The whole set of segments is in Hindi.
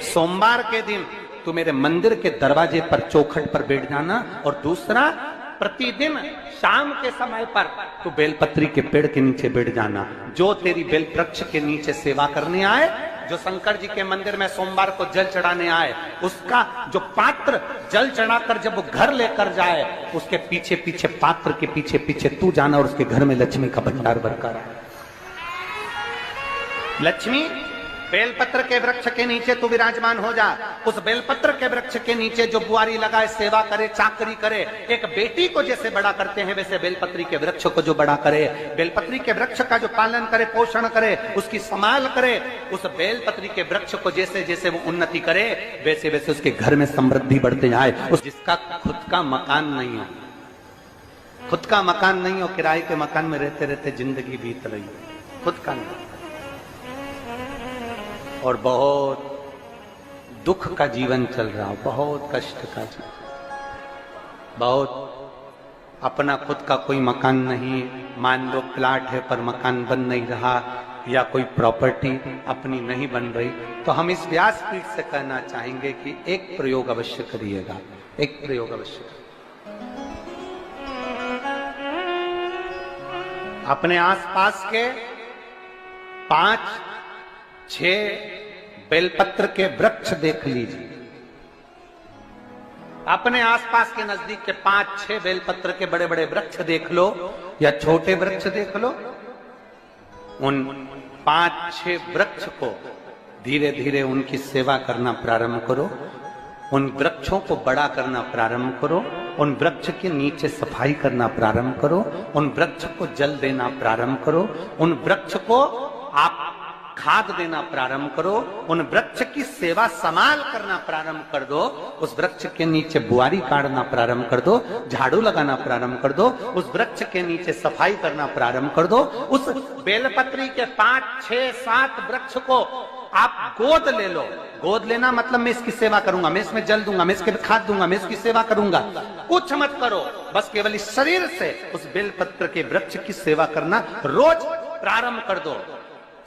सोमवार के दिन तू मेरे मंदिर के दरवाजे पर चौखट पर बैठ जाना, और दूसरा प्रतिदिन शाम के समय पर तू बेलपत्री के पेड़ के नीचे बैठ जाना। जो तेरी बेल वृक्ष के नीचे सेवा करने आए, जो शंकर जी के मंदिर में सोमवार को जल चढ़ाने आए, उसका जो पात्र जल चढ़ाकर जब वो घर लेकर जाए, उसके पीछे पीछे पात्र के पीछे पीछे तू जाना और उसके घर में लक्ष्मी का भंडार भरकर आए। लक्ष्मी बेलपत्र के वृक्ष के नीचे तू विराजमान हो जा। उस बेलपत्र के वृक्ष के नीचे जो बुआरी लगाए, सेवा करे, चाकरी करे, एक बेटी को जैसे बड़ा करते हैं वैसे बेलपत्री के वृक्ष को जो बड़ा करे, बेलपत्री के वृक्ष का जो पालन करे, पोषण करे, उसकी संभाल करे, उस बेलपत्री के वृक्ष को जैसे जैसे वो उन्नति करे वैसे वैसे उसके घर में समृद्धि बढ़ते जाए। उस जिसका खुद का मकान नहीं हो, खुद का मकान नहीं हो, किराए के मकान में रहते रहते जिंदगी बीत रही हो, खुद का नहीं, और बहुत दुख का जीवन चल रहा हो, बहुत कष्ट का जीवन, बहुत अपना खुद का कोई मकान नहीं, मान लो प्लाट है पर मकान बन नहीं रहा, या कोई प्रॉपर्टी अपनी नहीं बन रही, तो हम इस व्यासपीठ से कहना चाहेंगे कि एक प्रयोग अवश्य करिएगा, एक प्रयोग अवश्य। अपने आसपास के 5-6 बेलपत्र के वृक्ष देख लीजिए, अपने आसपास के नजदीक के 5-6 बेलपत्र के बड़े बड़े वृक्ष देख लो या छोटे वृक्ष देख लो। उन 5-6 वृक्ष को धीरे धीरे उनकी सेवा करना प्रारंभ करो, उन वृक्षों को बड़ा करना प्रारंभ करो, उन वृक्ष के नीचे सफाई करना प्रारंभ करो, उन वृक्ष को जल देना प्रारंभ करो, उन वृक्ष को आप खाद देना प्रारंभ करो, उन वृक्ष की सेवा संभाल करना प्रारंभ कर दो, उस वृक्ष के नीचे बुआरी काटना प्रारंभ कर दो, झाड़ू लगाना प्रारंभ कर दो, उस वृक्ष के नीचे सफाई करना प्रारंभ कर दो। उस बेलपत्री के 5-6-7 वृक्ष को आप गोद ले लो। गोद लेना मतलब मैं इसकी सेवा करूंगा, मैं इसमें जल दूंगा, मैं इसके खाद दूंगा, मैं इसकी सेवा करूंगा, कुछ मत करो, बस केवल इस शरीर से उस बेलपत्र के वृक्ष की सेवा करना रोज प्रारंभ कर दो।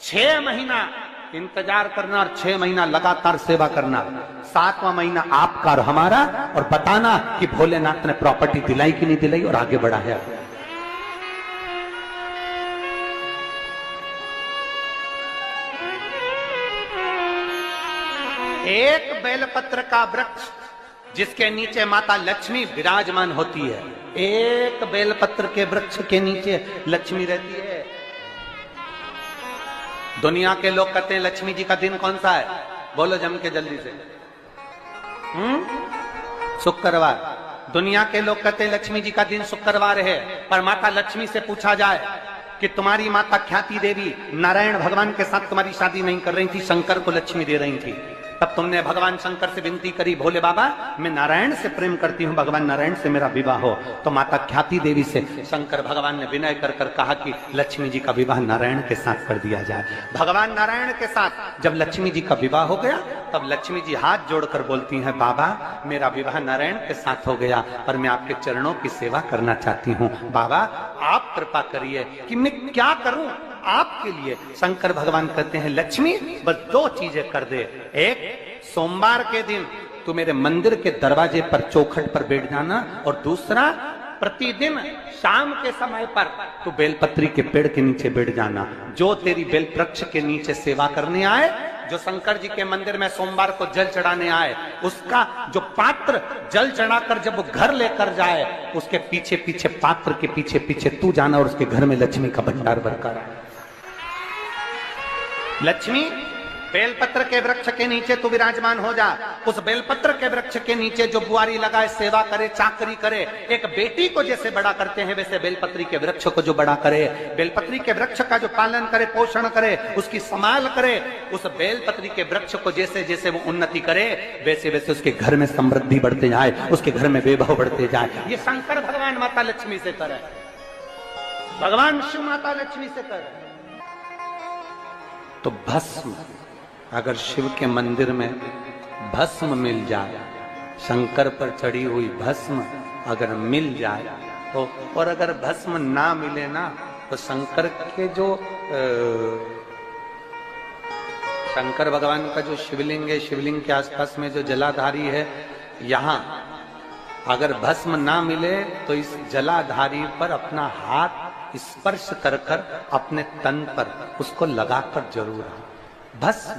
6 महीना इंतजार करना और 6 महीना लगातार सेवा करना, 7वां महीना आपका और हमारा, और बताना कि भोलेनाथ ने प्रॉपर्टी दिलाई कि नहीं दिलाई और आगे बढ़ा है। एक बेलपत्र का वृक्ष जिसके नीचे माता लक्ष्मी विराजमान होती है, एक बेलपत्र के वृक्ष के नीचे लक्ष्मी रहती है। दुनिया के लोग कहते हैं लक्ष्मी जी का दिन कौन सा है, बोलो जम के जल्दी से। शुक्रवार। दुनिया के लोग कहते हैं लक्ष्मी जी का दिन शुक्रवार है, पर माता लक्ष्मी से पूछा जाए कि तुम्हारी माता ख्याति देवी नारायण भगवान के साथ तुम्हारी शादी नहीं कर रही थी, शंकर को लक्ष्मी दे रही थी, तब तुमने भगवान शंकर से विनती करी, भोले बाबा मैं नारायण से प्रेम करती हूँ, भगवान नारायण से मेरा विवाह हो। तो माता ख्याति देवी से शंकर भगवान ने विनय कर कर कहा कि लक्ष्मी जी का विवाह नारायण के साथ कर दिया जाए। भगवान नारायण के साथ जब लक्ष्मी जी का विवाह हो गया, तब लक्ष्मी जी हाथ जोड़कर बोलती हैं, बाबा मेरा विवाह नारायण के साथ हो गया, पर मैं आपके चरणों की सेवा करना चाहती हूँ, बाबा आप कृपा करिए कि मैं क्या करूं आपके लिए। शंकर भगवान कहते हैं लक्ष्मी बस 2 चीजें कर दे, एक सोमवार के दिन तू मेरे मंदिर के दरवाजे पर चौखट पर बैठ जाना, और दूसरा प्रतिदिन शाम के समय पर तू बेलपत्री के पेड़ के नीचे बैठ जाना। जो तेरी बेल वृक्ष के नीचे सेवा करने आए, जो शंकर जी के मंदिर में सोमवार को जल चढ़ाने आए, उसका जो पात्र जल चढ़ाकर जब वो घर लेकर जाए, उसके पीछे पीछे पात्र के पीछे पीछे तू जाना और उसके घर में लक्ष्मी का भंडार भरकर आए। लक्ष्मी बेलपत्र के वृक्ष के नीचे तू विराजमान हो जा। उस बेलपत्र के वृक्ष के नीचे जो बुआरी लगाए, सेवा करे, चाकरी करे, एक बेटी को जैसे बड़ा करते हैं वैसे बेलपत्री के वृक्ष को जो बड़ा करे, बेलपत्री के वृक्ष का जो पालन करे, पोषण करे, उसकी संभाल करे, उस बेलपत्री के वृक्ष को जैसे जैसे वो उन्नति करे वैसे वैसे उसके घर में समृद्धि बढ़ते जाए, उसके घर में वैभव बढ़ते जाए। ये शंकर भगवान माता लक्ष्मी से करे, भगवान शिव माता लक्ष्मी से करे। तो भस्म, अगर शिव के मंदिर में भस्म मिल जाए, शंकर पर चढ़ी हुई भस्म अगर मिल जाए तो, और अगर भस्म ना मिले ना, तो शंकर के जो शंकर भगवान का जो शिवलिंग है, शिवलिंग के आसपास में जो जलाधारी है, यहाँ अगर भस्म ना मिले तो इस जलाधारी पर अपना हाथ स्पर्श कर कर अपने तन पर उसको लगाकर जरूर आओ। भस्म,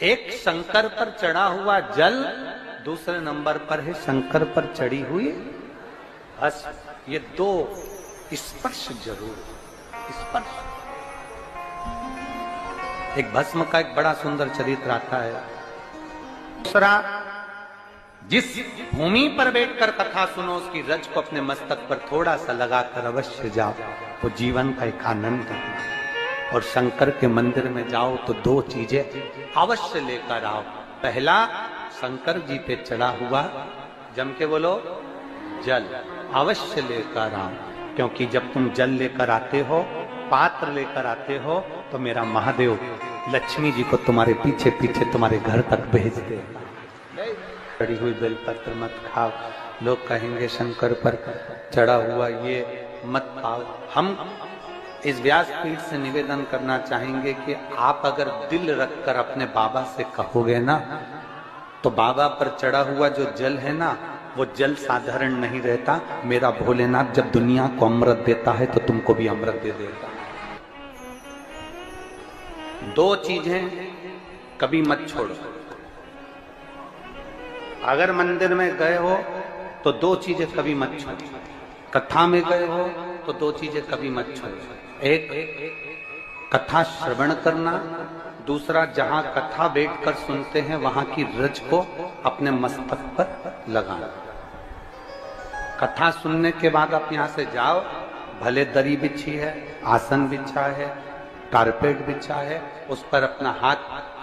एक शंकर पर चढ़ा हुआ जल, दूसरे नंबर पर है शंकर पर चढ़ी हुई भस्म। ये दो स्पर्श जरूर, स्पर्श। एक भस्म का एक बड़ा सुंदर चरित्र आता है। दूसरा, जिस भूमि पर बैठकर कथा सुनो उसकी रज को अपने मस्तक पर थोड़ा सा लगाकर अवश्य जाओ, वो जीवन का एक आनंद है। और शंकर के मंदिर में जाओ तो दो चीजें अवश्य लेकर आओ। पहला, शंकर जी पे चढ़ा हुआ, जम के बोलो, जल अवश्य लेकर आओ। क्योंकि जब तुम जल लेकर आते हो, पात्र लेकर आते हो, तो मेरा महादेव लक्ष्मी जी को तुम्हारे पीछे पीछे तुम्हारे घर तक भेजते हैं। चढ़ी हुई बेलपत्र मत खाओ, लोग कहेंगे शंकर पर चढ़ा हुआ ये मत खाओ। हम इस व्यासपीठ से निवेदन करना चाहेंगे कि आप अगर दिल रखकर अपने बाबा से कहोगे ना, तो बाबा पर चढ़ा हुआ जो जल है ना, वो जल साधारण नहीं रहता। मेरा भोलेनाथ जब दुनिया को अमृत देता है तो तुमको भी अमृत दे देता है। दो चीजें कभी मत छोड़ो। अगर मंदिर में गए हो तो दो चीजें कभी मत छोड़ो। कथा में गए हो तो दो चीजें कभी मत छोड़ो। एक, कथा श्रवण करना। दूसरा, जहां कथा बैठकर सुनते हैं वहां की रज को अपने मस्तक पर लगाना। कथा सुनने के बाद आप यहां से जाओ, भले दरी बिछी है, आसन बिछा है, कारपेट बिछा है, उस पर अपना हाथ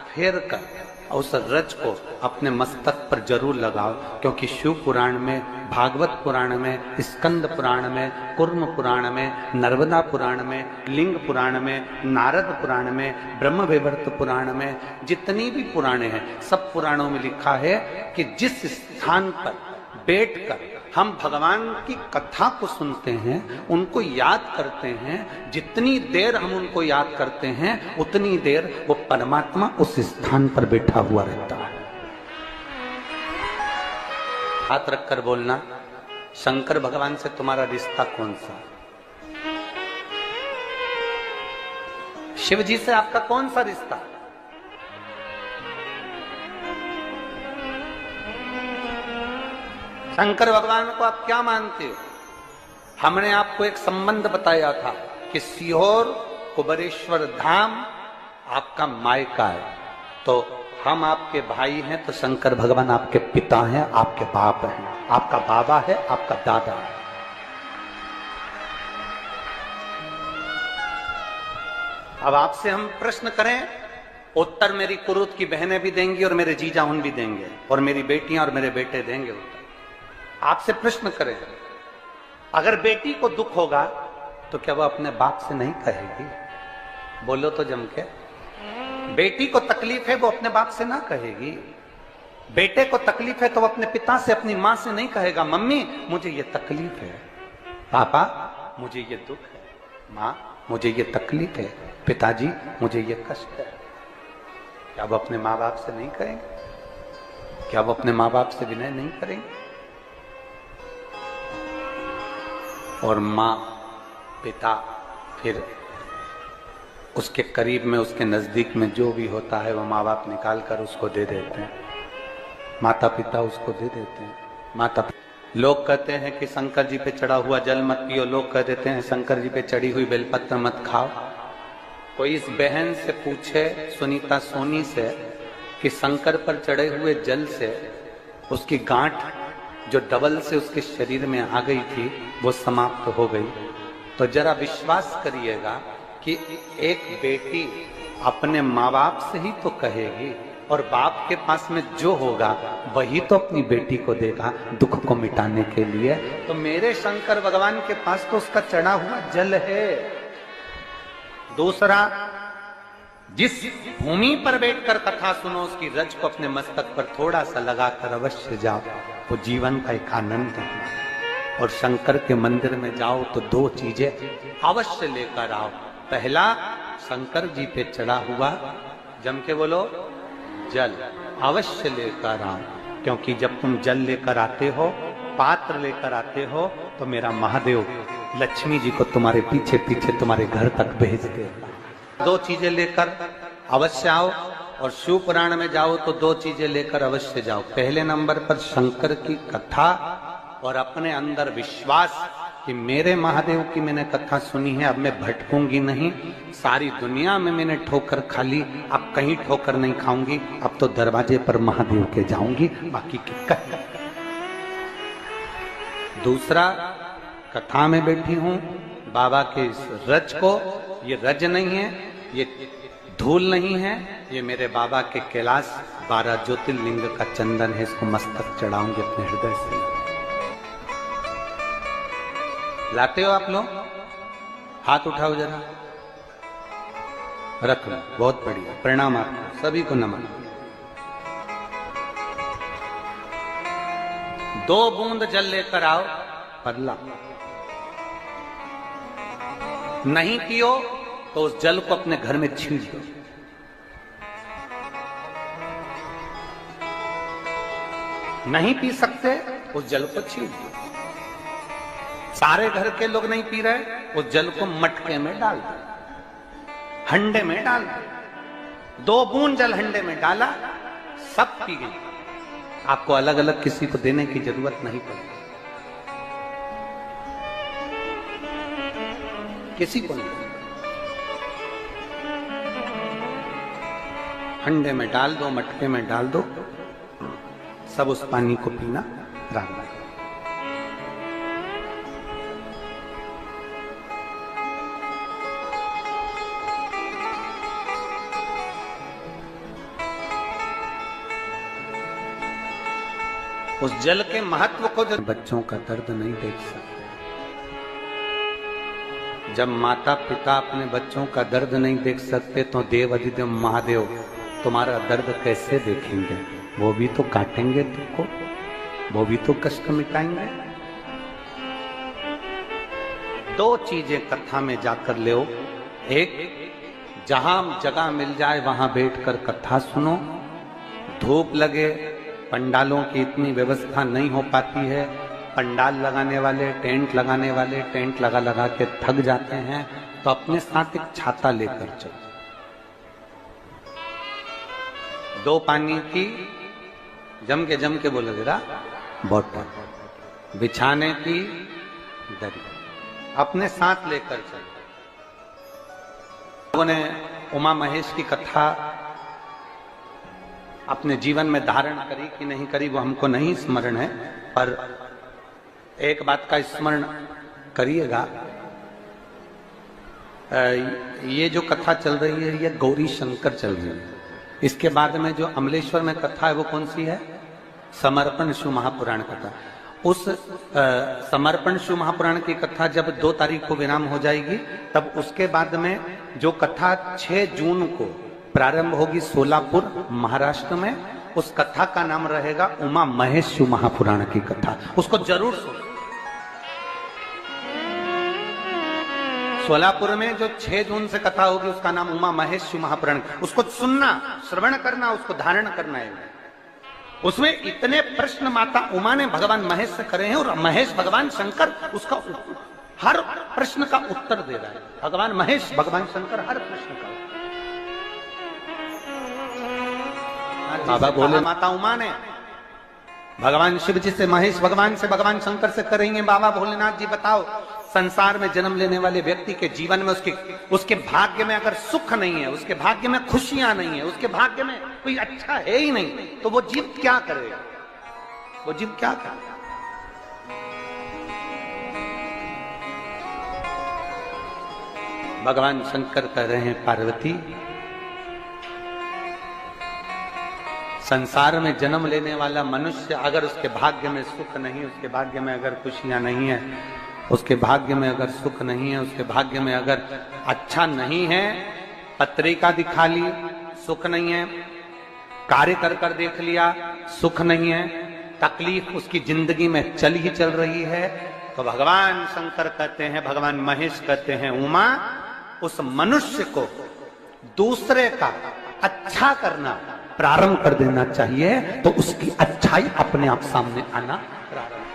फेर कर उस रज को अपने मस्तक पर जरूर लगाओ। क्योंकि शिव पुराण में, भागवत पुराण में, स्कंद पुराण में, कुर्म पुराण में, नर्मदा पुराण में, लिंग पुराण में, नारद पुराण में, ब्रह्म वैवर्त पुराण में, जितनी भी पुराणे हैं, सब पुराणों में लिखा है कि जिस स्थान पर बैठकर हम भगवान की कथा को सुनते हैं, उनको याद करते हैं, जितनी देर हम उनको याद करते हैं उतनी देर वो परमात्मा उस स्थान पर बैठा हुआ रहता है। हाथ रखकर बोलना, शंकर भगवान से तुम्हारा रिश्ता कौन सा? शिव जी से आपका कौन सा रिश्ता? शंकर भगवान को आप क्या मानते हो? हमने आपको एक संबंध बताया था कि सीहोर कुबेरेश्वर धाम आपका मायका है, तो हम आपके भाई हैं, तो शंकर भगवान आपके पिता हैं, आपके बाप हैं, आपका बाबा है, आपका दादा है। अब आपसे हम प्रश्न करें, उत्तर मेरी कुरुत की बहनें भी देंगी और मेरे जीजा उन भी देंगे और मेरी बेटियां और मेरे बेटे देंगे उत्तर। आपसे प्रश्न करें, अगर बेटी को दुख होगा तो क्या वो अपने बाप से नहीं कहेगी? बोलो तो जम के। बेटी को तकलीफ है, वो अपने बाप से ना कहेगी। बेटे को तकलीफ है तो वो अपने पिता से, अपनी मां से नहीं कहेगा, मम्मी मुझे ये तकलीफ है, पापा मुझे ये दुख है, मां मुझे ये तकलीफ है, पिताजी मुझे ये कष्ट है। क्या वो अपने माँ बाप से नहीं कहेंगे? क्या वो अपने माँ बाप से विनय नहीं करेंगे? और माँ, पिता, फिर उसके करीब में, उसके नजदीक में जो भी होता है वो माँ बाप निकाल कर उसको दे देते हैं, माता पिता उसको दे देते हैं। माता लोग कहते हैं कि शंकर जी पे चढ़ा हुआ जल मत पियो, लोग कह देते हैं शंकर जी पे चढ़ी हुई बेलपत्र मत खाओ। कोई इस बहन से पूछे, सुनीता सोनी से, कि शंकर पर चढ़े हुए जल से उसकी गांठ जो डबल से उसके शरीर में आ गई थी वो समाप्त हो गई, तो जरा विश्वास करिएगा कि एक बेटी अपने माँ बाप से ही तो कहेगी, और बाप के पास में जो होगा वही तो अपनी बेटी को देगा दुख को मिटाने के लिए। तो मेरे शंकर भगवान के पास तो उसका चढ़ा हुआ जल है। दूसरा, जिस भूमि पर बैठकर कथा सुनो उसकी रज को अपने मस्तक पर थोड़ा सा लगाकर अवश्य जाओ, वो जीवन का एक आनंद है। और शंकर के मंदिर में जाओ तो दो चीजें अवश्य लेकर आओ। पहला, शंकर जी पे चढ़ा हुआ जम के बोलो, जल अवश्य लेकर आओ, क्योंकि जब तुम जल लेकर आते हो, पात्र लेकर आते हो, तो मेरा महादेव लक्ष्मी जी को तुम्हारे पीछे पीछे तुम्हारे घर तक भेज देगा। दो चीजें लेकर अवश्य आओ, और शिव पुराण में जाओ तो दो चीजें लेकर अवश्य जाओ। पहले नंबर पर शंकर की कथा और अपने अंदर विश्वास कि मेरे महादेव की मैंने कथा सुनी है, अब मैं भटकूंगी नहीं। सारी दुनिया में मैंने ठोकर खा ली, अब कहीं ठोकर नहीं खाऊंगी, अब तो दरवाजे पर महादेव के जाऊंगी, बाकी की कह। दूसरा, कथा में बैठी हूं बाबा के इस रज को, ये रज नहीं है, ये धूल नहीं है, ये मेरे बाबा के कैलाश 12 ज्योतिर्लिंग का चंदन है, इसको मस्तक चढ़ाऊंगी अपने हृदय से। लाते हो आप लोग? हाथ उठाओ जरा, रख लो, बहुत बढ़िया, प्रणाम आपको सभी को, नमन। 2 बूंद जल लेकर आओ, पल्ला नहीं पियो तो उस जल को अपने घर में छींट दो। नहीं पी सकते, उस जल को छींट दो। सारे घर के लोग नहीं पी रहे, उस जल को मटके में डाल दो, हंडे में डाल दो। 2 बूंद जल हंडे में डाला, सब पी गई। आपको अलग अलग किसी को देने की जरूरत नहीं पड़ती, किसी को नहीं। हंडे में डाल दो, मटके में डाल दो, सब उस पानी को पीना राम। उस जल के महत्व को जो बच्चों का दर्द नहीं देख सकते, जब माता पिता अपने बच्चों का दर्द नहीं देख सकते, तो देव अधिदेव महादेव तुम्हारा दर्द कैसे देखेंगे? वो भी तो काटेंगे तुमको, वो भी तो कष्ट मिटाएंगे। 2 चीजें कथा में जाकर ले, एक जहां जगह मिल जाए वहां बैठकर कथा सुनो। धूप लगे, पंडालों की इतनी व्यवस्था नहीं हो पाती है, पंडाल लगाने वाले, टेंट लगाने वाले टेंट लगा लगा के थक जाते हैं, तो अपने साथ एक छाता लेकर चलो। 2 पानी की जम के बोलो जरा, बोतल, बिछाने की दरी अपने साथ लेकर चलो। लोगों ने उमा महेश की कथा अपने जीवन में धारण करी कि नहीं करी वो हमको नहीं स्मरण है, पर एक बात का स्मरण करिएगा, ये जो कथा चल रही है ये गौरी शंकर चल रही है। इसके बाद में जो अमलेश्वर में कथा है वो कौन सी है? समर्पण शिव महापुराण कथा। उस समर्पण शिव महापुराण की कथा जब 2 तारीख को विराम हो जाएगी, तब उसके बाद में जो कथा 6 जून को प्रारंभ होगी सोलापुर महाराष्ट्र में, उस कथा का नाम रहेगा उमा महेश शिव महापुराण की कथा। उसको जरूर सुनो। सोलापुर में जो 6 जून से कथा होगी उसका नाम उमा महेश शिव महापुराण। उसको सुनना, श्रवण करना, उसको धारण करना है। उसमें इतने प्रश्न माता उमा ने भगवान महेश से करे हैं, और महेश भगवान शंकर उसका हर प्रश्न का उत्तर दे रहा है। भगवान महेश भगवान शंकर हर प्रश्न का। बाबा बोले माता उमा ने भगवान शिव जी से, महेश भगवान से, भगवान शंकर से करेंगे, बाबा भोलेनाथ जी बताओ, संसार में जन्म लेने वाले व्यक्ति के जीवन में उसके भाग्य में अगर सुख नहीं है, उसके भाग्य में खुशियां नहीं है, उसके भाग्य में कोई अच्छा है ही नहीं, तो वो जीव क्या करेगा? वो जीव क्या करेगा? भगवान शंकर कह रहे हैं, पार्वती, संसार में जन्म लेने वाला मनुष्य अगर उसके भाग्य में सुख नहीं, उसके भाग्य में अगर खुशियां नहीं है, उसके भाग्य में अगर सुख नहीं है, उसके भाग्य में अगर अच्छा नहीं है, पत्रिका दिखा ली सुख नहीं है, कार्य कर कर देख लिया सुख नहीं है, तकलीफ उसकी जिंदगी में चल ही चल रही है, तो भगवान शंकर कहते हैं, भगवान महेश कहते हैं, उमा, उस मनुष्य को दूसरे का अच्छा करना प्रारंभ कर देना चाहिए, तो उसकी अच्छाई अपने आप सामने आना प्रारंभ